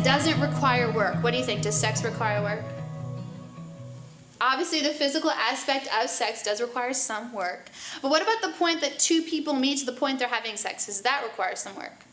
doesn't require work. What do you think? Does sex require work? Obviously, the physical aspect of sex does require some work. But what about the point that two people meet to the point they're having sex? Does that require some work?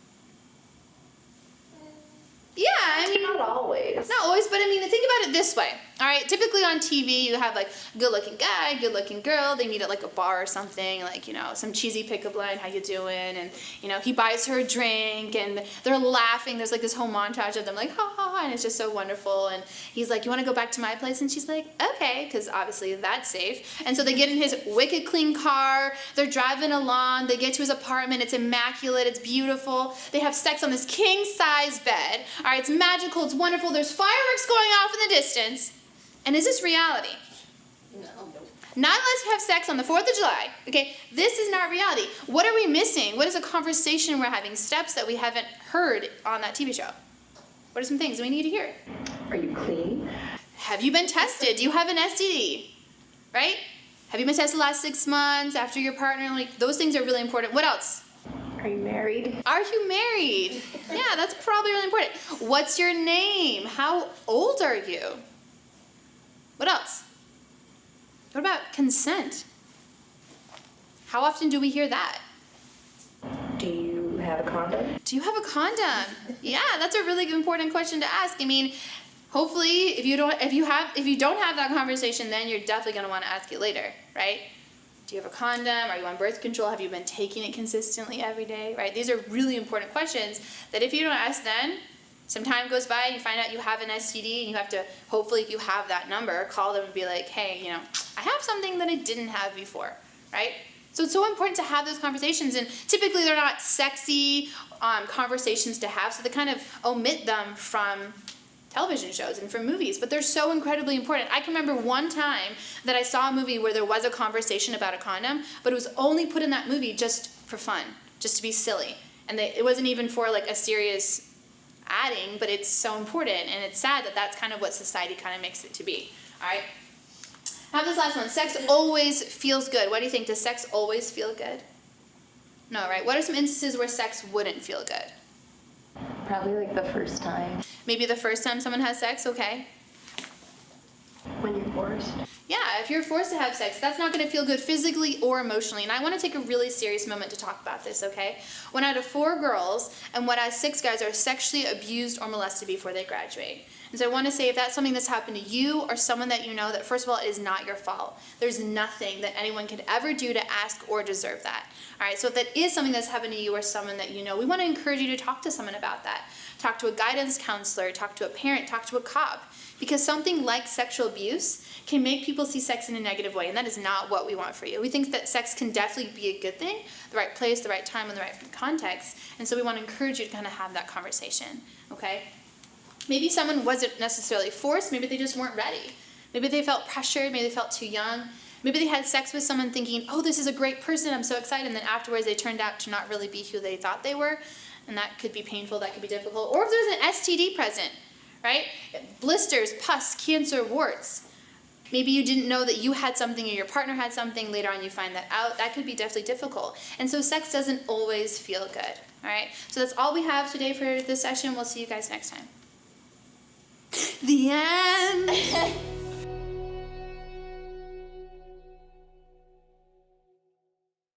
Yeah, I mean... Not always. Not always, but I mean, think about it this way. All right, typically on TV, you have like good-looking guy, good-looking girl. They meet at like a bar or something, like, you know, some cheesy pickup line, how you doing? And, you know, he buys her a drink and they're laughing. There's like this whole montage of them like, ha, ha, ha, and it's just so wonderful. And he's like, you want to go back to my place? And she's like, okay, because obviously that's safe. And so they get in his wicked clean car. They're driving along. They get to his apartment. It's immaculate. It's beautiful. They have sex on this king-size bed. All right, it's magical. It's wonderful. There's fireworks going off in the distance. And is this reality? No. Not unless you have sex on the 4th of July. Okay, this is not reality. What are we missing? What is a conversation we're having? Steps that we haven't heard on that TV show? What are some things we need to hear? Are you clean? Have you been tested? Do you have an STD? Right? Have you been tested the last 6 months after your partner? Like, those things are really important. What else? Are you married? Are you married? Yeah, that's probably really important. What's your name? How old are you? What else? What about consent? How often do we hear that? Do you have a condom? Do you have a condom? Yeah, that's a really important question to ask. I mean, hopefully, if you don't have that conversation, then you're definitely going to want to ask it later, right? Do you have a condom? Are you on birth control? Have you been taking it consistently every day, right? These are really important questions that if you don't ask then, some time goes by and you find out you have an STD and you have to, hopefully if you have that number, call them and be like, hey, you know, I have something that I didn't have before, right? So it's so important to have those conversations, and typically they're not sexy conversations to have, so they kind of omit them from television shows and from movies, but they're so incredibly important. I can remember one time that I saw a movie where there was a conversation about a condom, but it was only put in that movie just for fun, just to be silly. And it wasn't even for like a serious adding, but it's so important, and it's sad that that's kind of what society kind of makes it to be. All right? How about this last one? Sex always feels good. What do you think? Does sex always feel good? No, right? What are some instances where sex wouldn't feel good? Probably like the first time. Maybe the first time someone has sex, okay. When you're forced. Yeah, if you're forced to have sex, that's not going to feel good physically or emotionally. And I want to take a really serious moment to talk about this, okay? 1 out of 4 girls and 1 out of 6 guys are sexually abused or molested before they graduate. And so I want to say, if that's something that's happened to you or someone that you know, that first of all, it is not your fault. There's nothing that anyone could ever do to ask or deserve that. All right, so if that is something that's happened to you or someone that you know, we want to encourage you to talk to someone about that. Talk to a guidance counselor, talk to a parent, talk to a cop. Because something like sexual abuse can make people see sex in a negative way, and that is not what we want for you. We think that sex can definitely be a good thing, the right place, the right time, and the right context, and so we want to encourage you to kind of have that conversation, okay? Maybe someone wasn't necessarily forced, maybe they just weren't ready. Maybe they felt pressured, maybe they felt too young. Maybe they had sex with someone thinking, oh, this is a great person, I'm so excited, and then afterwards they turned out to not really be who they thought they were, and that could be painful, that could be difficult. Or if there's an STD present, right? Blisters, pus, cancer, warts. Maybe you didn't know that you had something or your partner had something. Later on you find that out. That could be definitely difficult. And so sex doesn't always feel good. All right? So that's all we have today for this session. We'll see you guys next time. The end.